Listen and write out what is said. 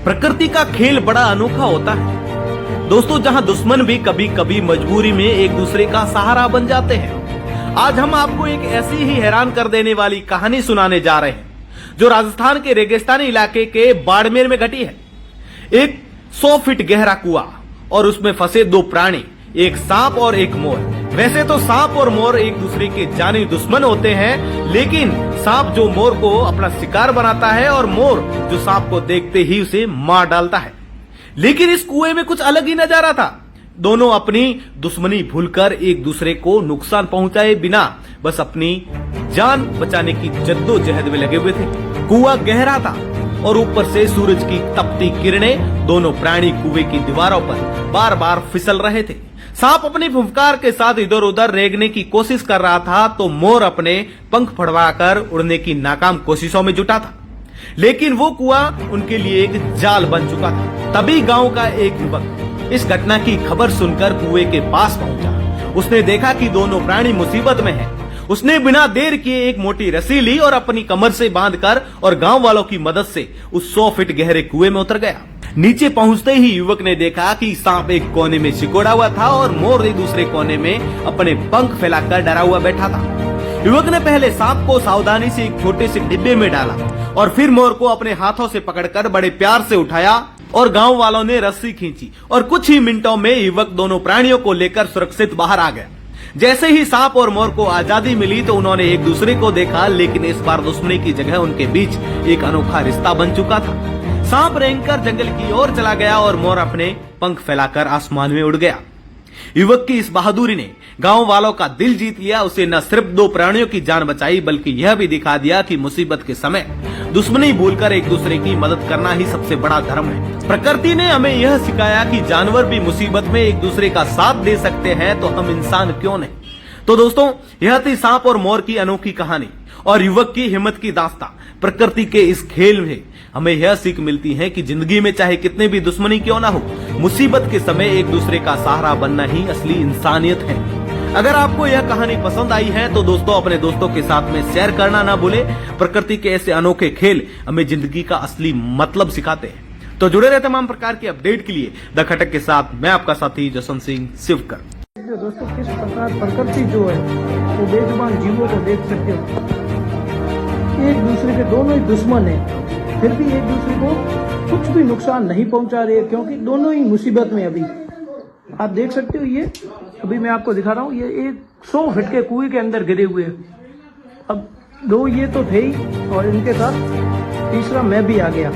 प्रकृति का खेल बड़ा अनोखा होता है दोस्तों, जहां दुश्मन भी कभी कभी मजबूरी में एक दूसरे का सहारा बन जाते हैं। आज हम आपको एक ऐसी ही हैरान कर देने वाली कहानी सुनाने जा रहे हैं जो राजस्थान के रेगिस्तानी इलाके के बाड़मेर में घटी है। एक 100 फीट गहरा कुआं और उसमें फंसे दो प्राणी, एक सांप और एक मोर। वैसे तो सांप और मोर एक दूसरे के जानी दुश्मन होते हैं, लेकिन सांप जो मोर को अपना शिकार बनाता है और मोर जो सांप को देखते ही उसे मार डालता है। लेकिन इस कुएं में कुछ अलग ही नजारा था। दोनों अपनी दुश्मनी भूलकर एक दूसरे को नुकसान पहुंचाए बिना बस अपनी जान बचाने की जद्दोजहद में लगे हुए थे। कुआं गहरा था और ऊपर से सूरज की तपती किरणें दोनों प्राणी कुएं की दीवारों पर बार बार फिसल रहे थे। सांप अपनी फुफकार के साथ इधर उधर रेंगने की कोशिश कर रहा था तो मोर अपने पंख फड़वाकर उड़ने की नाकाम कोशिशों में जुटा था। लेकिन वो कुआं उनके लिए एक जाल बन चुका था। तभी गांव का एक युवक इस घटना की खबर सुनकर कुएं के पास पहुंचा। उसने देखा कि दोनों प्राणी मुसीबत में हैं। उसने बिना देर किए एक मोटी रस्सी ली और अपनी कमर से बांधकर और गांव वालों की मदद से उस 100 फीट गहरे कुएं में उतर गया। नीचे पहुंचते ही युवक ने देखा कि सांप एक कोने में सिकोड़ा हुआ था और मोर एक दूसरे कोने में अपने पंख फैलाकर डरा हुआ बैठा था। युवक ने पहले सांप को सावधानी से एक छोटे से डिब्बे में डाला और फिर मोर को अपने हाथों से पकड़कर बड़े प्यार से उठाया और गांव वालों ने रस्सी खींची और कुछ ही मिनटों में युवक दोनों प्राणियों को लेकर सुरक्षित बाहर आ गया। जैसे ही सांप और मोर को आजादी मिली तो उन्होंने एक दूसरे को देखा, लेकिन इस बार दुश्मनी की जगह उनके बीच एक अनोखा रिश्ता बन चुका था। सांप रेंगकर जंगल की ओर चला गया और मोर अपने पंख फैलाकर आसमान में उड़ गया। युवक की इस बहादुरी ने गांव वालों का दिल जीत लिया। उसे न सिर्फ दो प्राणियों की जान बचाई बल्कि यह भी दिखा दिया कि मुसीबत के समय दुश्मनी भूलकर एक दूसरे की मदद करना ही सबसे बड़ा धर्म है। प्रकृति ने हमें यह सिखाया कि जानवर भी मुसीबत में एक दूसरे का साथ दे सकते हैं, तो हम इंसान क्यों नहीं। तो दोस्तों, यह थी सांप और मोर की अनोखी कहानी और युवक की हिम्मत की दास्तां। प्रकृति के इस खेल में हमें यह सीख मिलती है कि जिंदगी में चाहे कितनी भी दुश्मनी क्यों ना हो, मुसीबत के समय एक दूसरे का सहारा बनना ही असली इंसानियत है। अगर आपको यह कहानी पसंद आई है तो दोस्तों अपने दोस्तों के साथ में शेयर करना ना भूले। प्रकृति के ऐसे अनोखे खेल हमें जिंदगी का असली मतलब सिखाते हैं। तो जुड़े रहे तमाम प्रकार के अपडेट के लिए द खटक के साथ मैं आपका साथी जसवंत सिंह शिवकर। दोस्तों, किस प्रकार प्रकृति जो है वो बेजुबान जीवों को देख सकते हो। एक दूसरे के दोनों ही दुश्मन है, फिर भी एक दूसरे को कुछ भी नुकसान नहीं पहुंचा रहे, क्योंकि दोनों ही मुसीबत में। अभी आप देख सकते हो, ये अभी मैं आपको दिखा रहा हूँ, ये एक 100 फीट के कुएं के अंदर गिरे हुए हैं। अब दो ये तो थे ही और इनके साथ तीसरा मैं भी आ गया।